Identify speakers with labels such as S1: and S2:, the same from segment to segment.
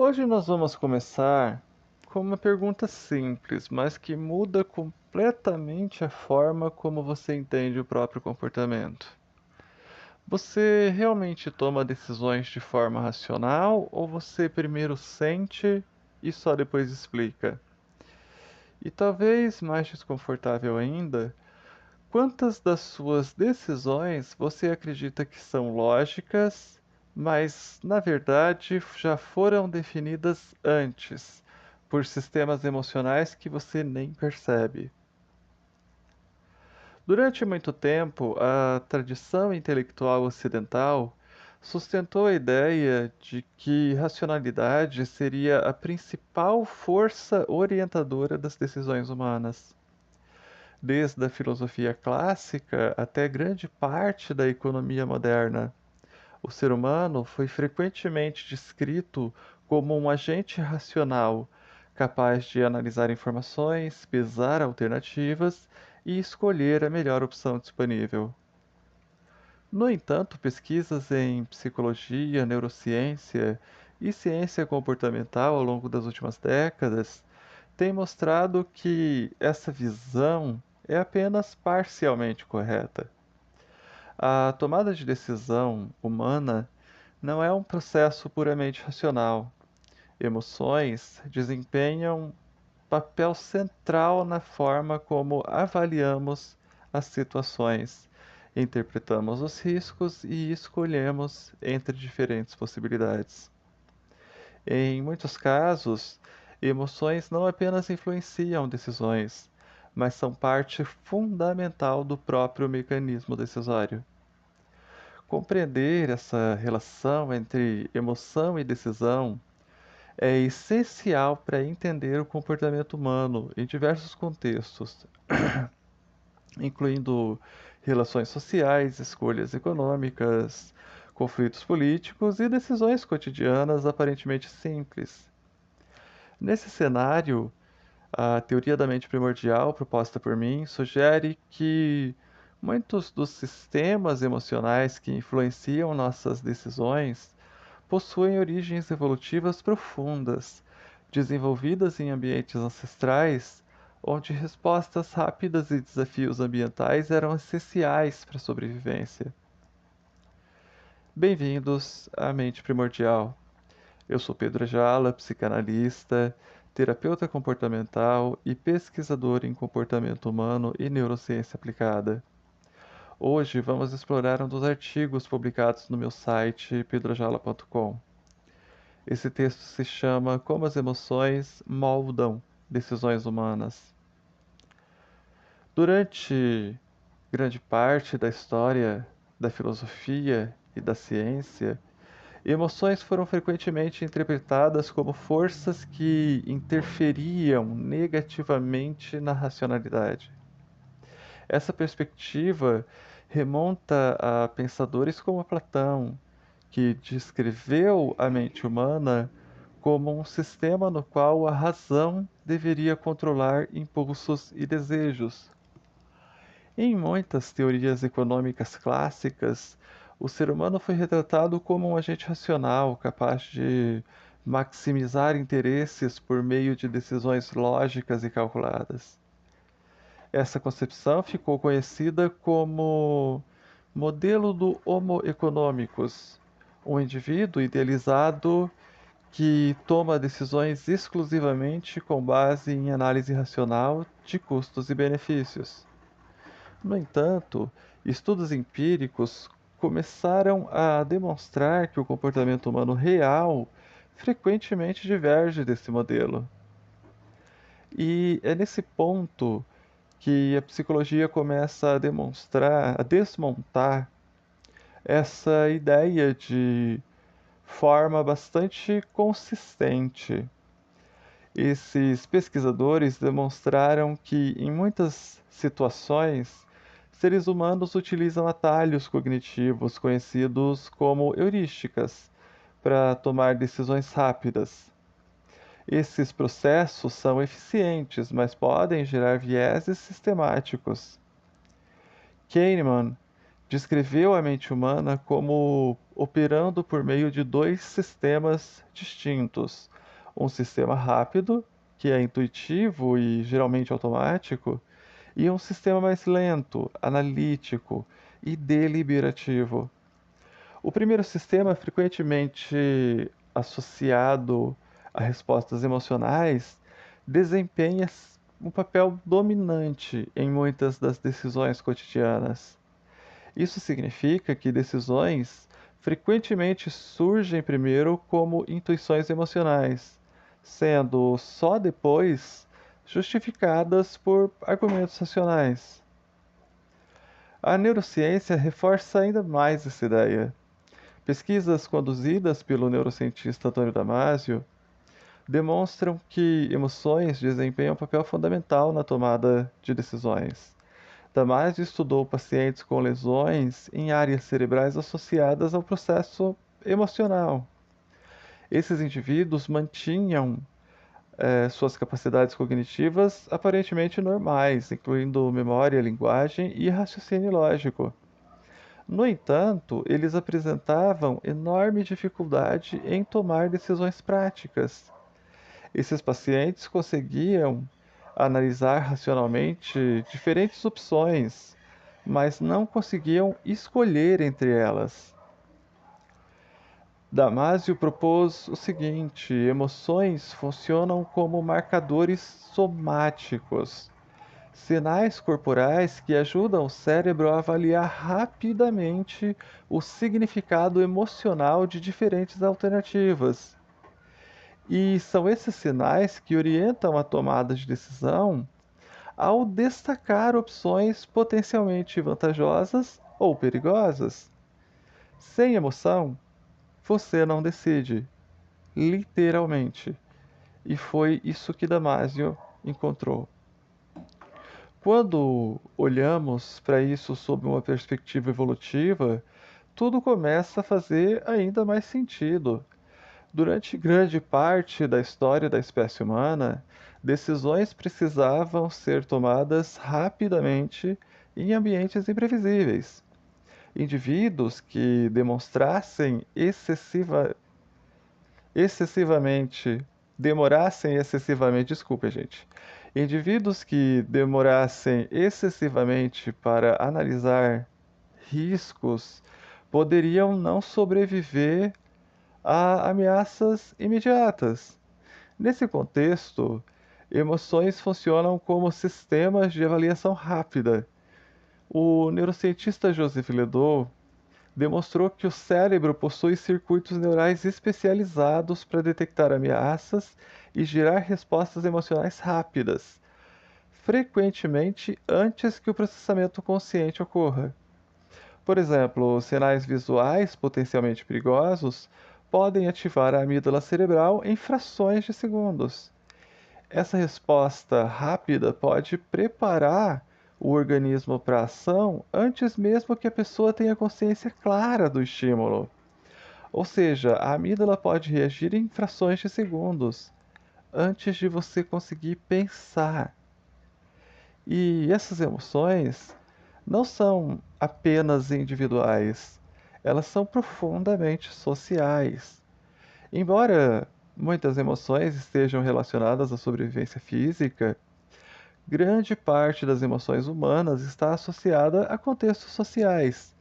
S1: Hoje nós vamos começar com uma pergunta simples, mas que muda completamente a forma como você entende o próprio comportamento. Você realmente toma decisões de forma racional ou você primeiro sente e só depois explica? E talvez mais desconfortável ainda, quantas das suas decisões você acredita que são lógicas, mas na verdade já foram definidas antes, por sistemas emocionais que você nem percebe? Durante muito tempo, a tradição intelectual ocidental sustentou a ideia de que racionalidade seria a principal força orientadora das decisões humanas. Desde a filosofia clássica até grande parte da economia moderna, o ser humano foi frequentemente descrito como um agente racional, capaz de analisar informações, pesar alternativas e escolher a melhor opção disponível. No entanto, pesquisas em psicologia, neurociência e ciência comportamental ao longo das últimas décadas têm mostrado que essa visão é apenas parcialmente correta. A tomada de decisão humana não é um processo puramente racional. Emoções desempenham papel central na forma como avaliamos as situações, interpretamos os riscos e escolhemos entre diferentes possibilidades. Em muitos casos, emoções não apenas influenciam decisões, mas são parte fundamental do próprio mecanismo decisório. Compreender essa relação entre emoção e decisão é essencial para entender o comportamento humano em diversos contextos, incluindo relações sociais, escolhas econômicas, conflitos políticos e decisões cotidianas aparentemente simples. Nesse cenário, a teoria da mente primordial, proposta por mim, sugere que muitos dos sistemas emocionais que influenciam nossas decisões possuem origens evolutivas profundas, desenvolvidas em ambientes ancestrais, onde respostas rápidas e desafios ambientais eram essenciais para a sobrevivência. Bem-vindos à Mente Primordial. Eu sou Pedro Jala, psicanalista, terapeuta comportamental e pesquisador em comportamento humano e neurociência aplicada. Hoje vamos explorar um dos artigos publicados no meu site pedrojala.com. Esse texto se chama Como as Emoções Moldam Decisões Humanas. Durante grande parte da história da filosofia e da ciência, emoções foram frequentemente interpretadas como forças que interferiam negativamente na racionalidade. Essa perspectiva remonta a pensadores como Platão, que descreveu a mente humana como um sistema no qual a razão deveria controlar impulsos e desejos. Em muitas teorias econômicas clássicas, o ser humano foi retratado como um agente racional, capaz de maximizar interesses por meio de decisões lógicas e calculadas. Essa concepção ficou conhecida como modelo do Homo economicus, um indivíduo idealizado que toma decisões exclusivamente com base em análise racional de custos e benefícios. No entanto, estudos empíricos começaram a demonstrar que o comportamento humano real frequentemente diverge desse modelo. E é nesse ponto que a psicologia começa a demonstrar, a desmontar essa ideia de forma bastante consistente. Esses pesquisadores demonstraram que, em muitas situações, seres humanos utilizam atalhos cognitivos conhecidos como heurísticas para tomar decisões rápidas. Esses processos são eficientes, mas podem gerar vieses sistemáticos. Kahneman, descreveu a mente humana como operando por meio de dois sistemas distintos: um sistema rápido, que é intuitivo e geralmente automático, e um sistema mais lento, analítico e deliberativo. O primeiro sistema, frequentemente associado a respostas emocionais, desempenha um papel dominante em muitas das decisões cotidianas. Isso significa que decisões frequentemente surgem primeiro como intuições emocionais, sendo só depois justificadas por argumentos racionais. A neurociência reforça ainda mais essa ideia. Pesquisas conduzidas pelo neurocientista Antônio Damasio demonstram que emoções desempenham um papel fundamental na tomada de decisões. Damasio estudou pacientes com lesões em áreas cerebrais associadas ao processo emocional. Esses indivíduos mantinham suas capacidades cognitivas aparentemente normais, incluindo memória, linguagem e raciocínio lógico. No entanto, eles apresentavam enorme dificuldade em tomar decisões práticas. Esses pacientes conseguiam analisar racionalmente diferentes opções, mas não conseguiam escolher entre elas. Damasio propôs o seguinte: emoções funcionam como marcadores somáticos, sinais corporais que ajudam o cérebro a avaliar rapidamente o significado emocional de diferentes alternativas. E são esses sinais que orientam a tomada de decisão ao destacar opções potencialmente vantajosas ou perigosas. Sem emoção, você não decide, literalmente. E foi isso que Damasio encontrou. Quando olhamos para isso sob uma perspectiva evolutiva, tudo começa a fazer ainda mais sentido. Durante grande parte da história da espécie humana, decisões precisavam ser tomadas rapidamente em ambientes imprevisíveis. Indivíduos que demonstrassem excessivamente, demorassem excessivamente, desculpa, gente. Indivíduos que demorassem excessivamente para analisar riscos poderiam não sobreviver a ameaças imediatas. Nesse contexto, emoções funcionam como sistemas de avaliação rápida. O neurocientista Joseph Ledoux demonstrou que o cérebro possui circuitos neurais especializados para detectar ameaças e gerar respostas emocionais rápidas, frequentemente antes que o processamento consciente ocorra. Por exemplo, sinais visuais potencialmente perigosos podem ativar a amígdala cerebral em frações de segundos. Essa resposta rápida pode preparar o organismo para a ação antes mesmo que a pessoa tenha consciência clara do estímulo. Ou seja, a amígdala pode reagir em frações de segundos, antes de você conseguir pensar. E essas emoções não são apenas individuais, elas são profundamente sociais. Embora muitas emoções estejam relacionadas à sobrevivência física, grande parte das emoções humanas está associada a contextos sociais.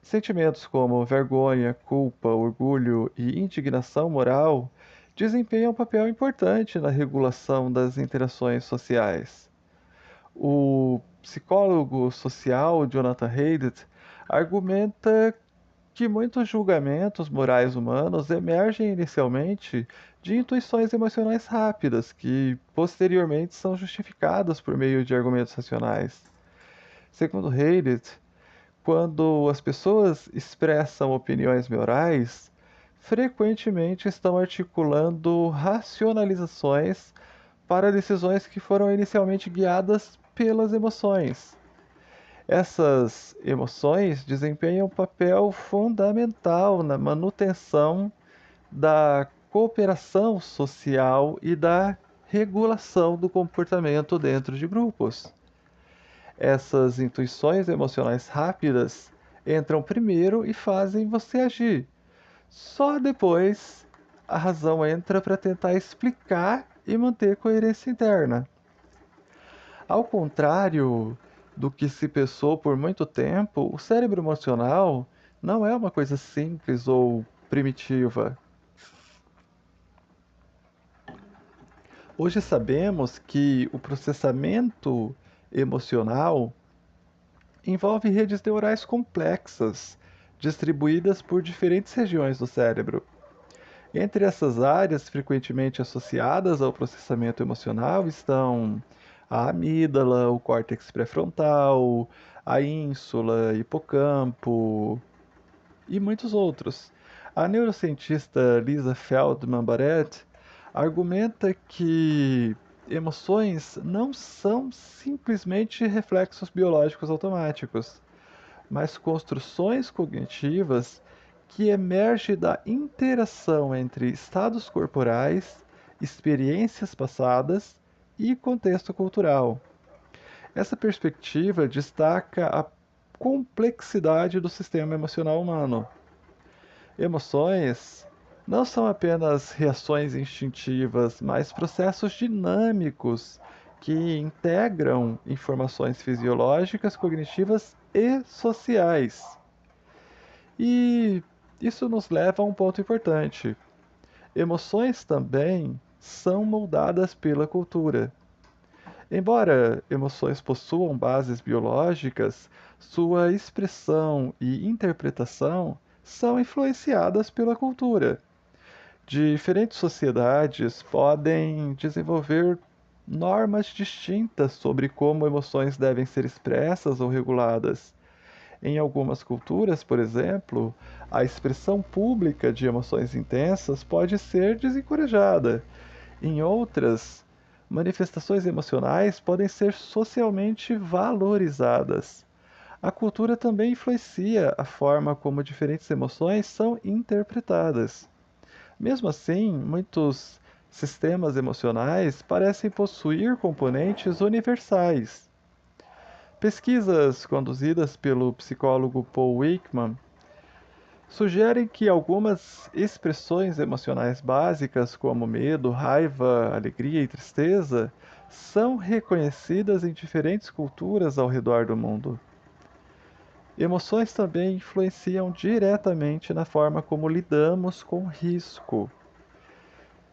S1: Sentimentos como vergonha, culpa, orgulho e indignação moral desempenham um papel importante na regulação das interações sociais. O psicólogo social Jonathan Haidt argumenta que muitos julgamentos morais humanos emergem inicialmente de intuições emocionais rápidas, que posteriormente são justificadas por meio de argumentos racionais. Segundo Haidt, quando as pessoas expressam opiniões morais, frequentemente estão articulando racionalizações para decisões que foram inicialmente guiadas pelas emoções. Essas emoções desempenham um papel fundamental na manutenção da cooperação social e da regulação do comportamento dentro de grupos. Essas intuições emocionais rápidas entram primeiro e fazem você agir. Só depois a razão entra para tentar explicar e manter coerência interna. Ao contrário do que se pensou por muito tempo, o cérebro emocional não é uma coisa simples ou primitiva. Hoje sabemos que o processamento emocional envolve redes neurais complexas, distribuídas por diferentes regiões do cérebro. Entre essas áreas frequentemente associadas ao processamento emocional estão a amígdala, o córtex pré-frontal, a ínsula, hipocampo e muitos outros. A neurocientista Lisa Feldman Barrett argumenta que emoções não são simplesmente reflexos biológicos automáticos, mas construções cognitivas que emergem da interação entre estados corporais, experiências passadas e contexto cultural. Essa perspectiva destaca a complexidade do sistema emocional humano. Emoções não são apenas reações instintivas, mas processos dinâmicos que integram informações fisiológicas, cognitivas e sociais. E isso nos leva a um ponto importante. Emoções também são moldadas pela cultura. Embora emoções possuam bases biológicas, sua expressão e interpretação são influenciadas pela cultura. Diferentes sociedades podem desenvolver normas distintas sobre como emoções devem ser expressas ou reguladas. Em algumas culturas, por exemplo, a expressão pública de emoções intensas pode ser desencorajada. Em outras, manifestações emocionais podem ser socialmente valorizadas. A cultura também influencia a forma como diferentes emoções são interpretadas. Mesmo assim, muitos sistemas emocionais parecem possuir componentes universais. Pesquisas conduzidas pelo psicólogo Paul Ekman sugerem que algumas expressões emocionais básicas, como medo, raiva, alegria e tristeza, são reconhecidas em diferentes culturas ao redor do mundo. Emoções também influenciam diretamente na forma como lidamos com risco.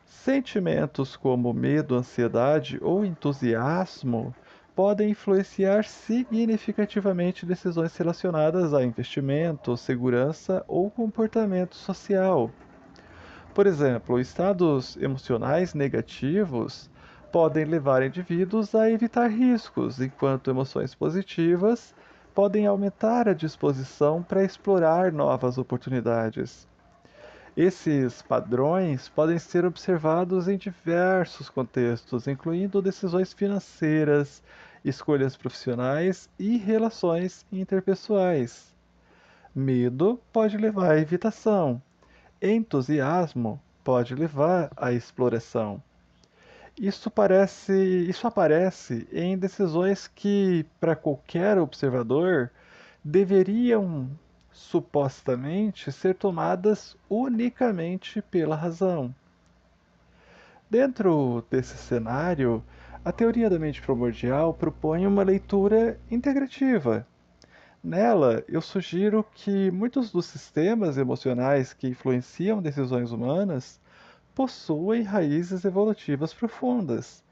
S1: Sentimentos como medo, ansiedade ou entusiasmo podem influenciar significativamente decisões relacionadas a investimento, segurança ou comportamento social. Por exemplo, estados emocionais negativos podem levar indivíduos a evitar riscos, enquanto emoções positivas podem aumentar a disposição para explorar novas oportunidades. Esses padrões podem ser observados em diversos contextos, incluindo decisões financeiras, escolhas profissionais e relações interpessoais. Medo pode levar à evitação, entusiasmo pode levar à exploração. Isso aparece em decisões que, para qualquer observador, deveriam supostamente ser tomadas unicamente pela razão. Dentro desse cenário, a teoria da mente primordial propõe uma leitura integrativa. Nela, eu sugiro que muitos dos sistemas emocionais que influenciam decisões humanas possuem raízes evolutivas profundas.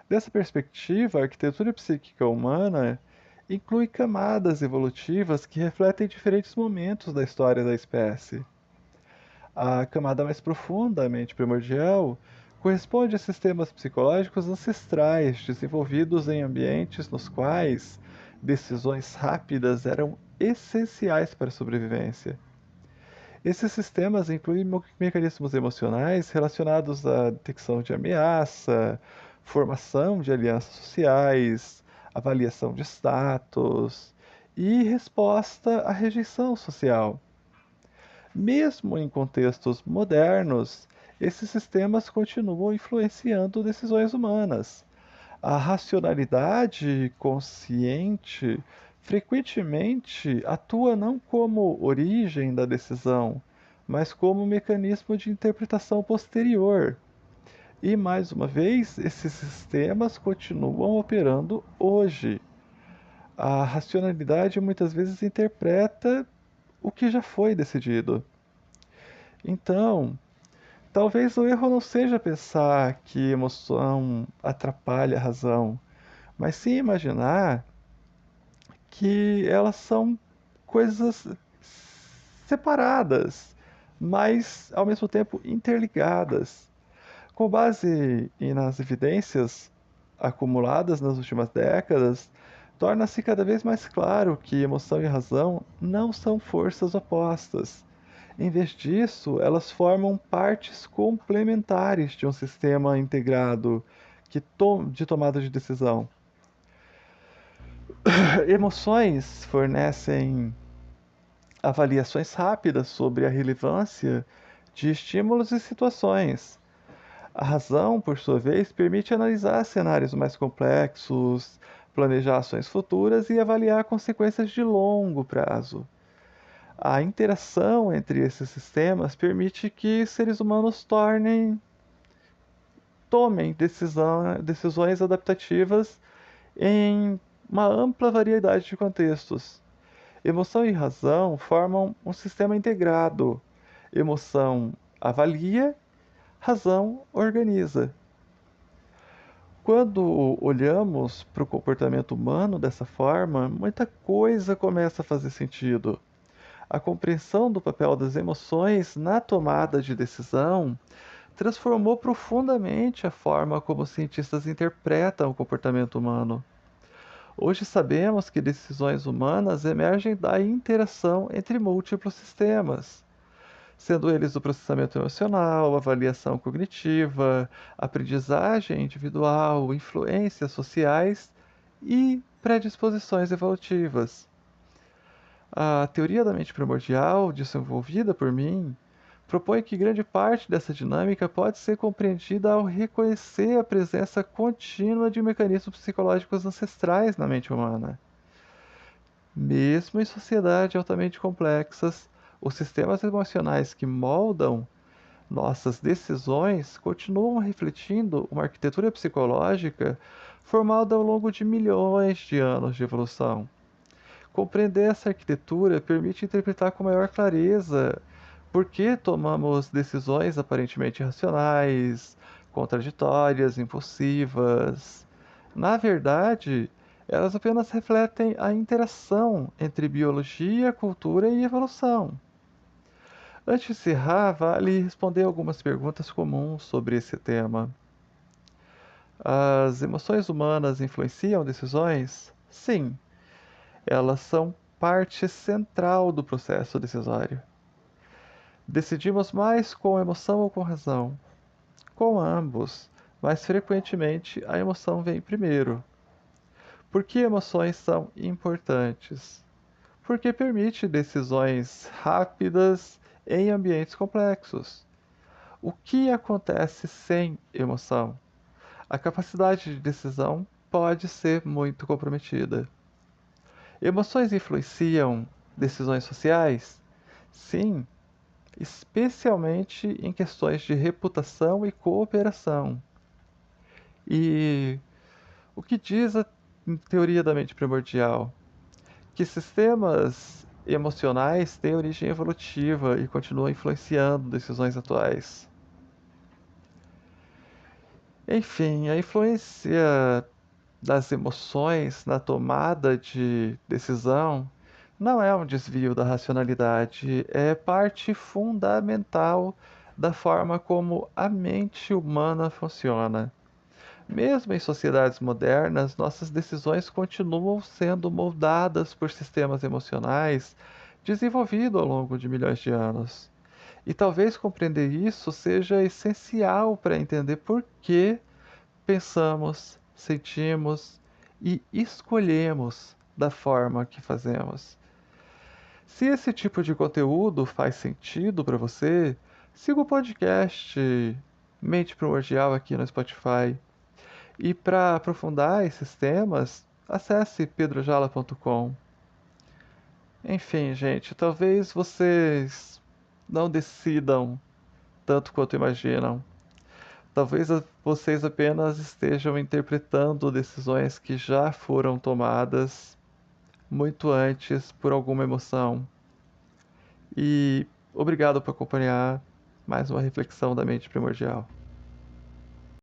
S1: Dessa perspectiva, a arquitetura psíquica humana inclui camadas evolutivas que refletem diferentes momentos da história da espécie. A camada mais profunda, a mente primordial, corresponde a sistemas psicológicos ancestrais desenvolvidos em ambientes nos quais decisões rápidas eram essenciais para a sobrevivência. Esses sistemas incluem mecanismos emocionais relacionados à detecção de ameaça, formação de alianças sociais, avaliação de status e resposta à rejeição social. Mesmo em contextos modernos, esses sistemas continuam influenciando decisões humanas. A racionalidade consciente frequentemente atua não como origem da decisão, mas como mecanismo de interpretação posterior. E mais uma vez, esses sistemas continuam operando hoje. A racionalidade muitas vezes interpreta o que já foi decidido. Então, talvez o erro não seja pensar que emoção atrapalha a razão, mas sim imaginar que elas são coisas separadas, mas ao mesmo tempo interligadas. Com base nas evidências acumuladas nas últimas décadas, torna-se cada vez mais claro que emoção e razão não são forças opostas. Em vez disso, elas formam partes complementares de um sistema integrado de tomada de decisão. Emoções fornecem avaliações rápidas sobre a relevância de estímulos e situações. A razão, por sua vez, permite analisar cenários mais complexos, planejar ações futuras e avaliar consequências de longo prazo. A interação entre esses sistemas permite que seres humanos tomem decisões adaptativas em uma ampla variedade de contextos. Emoção e razão formam um sistema integrado. Emoção avalia, razão organiza. Quando olhamos para o comportamento humano dessa forma, muita coisa começa a fazer sentido. A compreensão do papel das emoções na tomada de decisão transformou profundamente a forma como os cientistas interpretam o comportamento humano. Hoje sabemos que decisões humanas emergem da interação entre múltiplos sistemas, sendo eles o processamento emocional, avaliação cognitiva, aprendizagem individual, influências sociais e predisposições evolutivas. A teoria da mente primordial, desenvolvida por mim, propõe que grande parte dessa dinâmica pode ser compreendida ao reconhecer a presença contínua de mecanismos psicológicos ancestrais na mente humana. Mesmo em sociedades altamente complexas, os sistemas emocionais que moldam nossas decisões continuam refletindo uma arquitetura psicológica formada ao longo de milhões de anos de evolução. Compreender essa arquitetura permite interpretar com maior clareza por que tomamos decisões aparentemente irracionais, contraditórias, impulsivas. Na verdade, elas apenas refletem a interação entre biologia, cultura e evolução. Antes de encerrar, vale responder algumas perguntas comuns sobre esse tema. As emoções humanas influenciam decisões? Sim, elas são parte central do processo decisório. Decidimos mais com emoção ou com razão? Com ambos, mas frequentemente a emoção vem primeiro. Por que emoções são importantes? Porque permite decisões rápidas em ambientes complexos. O que acontece sem emoção? A capacidade de decisão pode ser muito comprometida. Emoções influenciam decisões sociais? Sim, especialmente em questões de reputação e cooperação. E o que diz a teoria da mente primordial? Que sistemas emocionais têm origem evolutiva e continuam influenciando decisões atuais. Enfim, a influência das emoções na tomada de decisão não é um desvio da racionalidade, é parte fundamental da forma como a mente humana funciona. Mesmo em sociedades modernas, nossas decisões continuam sendo moldadas por sistemas emocionais desenvolvidos ao longo de milhões de anos. E talvez compreender isso seja essencial para entender por que pensamos, sentimos e escolhemos da forma que fazemos. Se esse tipo de conteúdo faz sentido para você, siga o podcast Mente Primordial aqui no Spotify. E para aprofundar esses temas, acesse pedrojala.com. Enfim, gente, talvez vocês não decidam tanto quanto imaginam. Talvez vocês apenas estejam interpretando decisões que já foram tomadas muito antes por alguma emoção. E obrigado por acompanhar mais uma reflexão da mente primordial.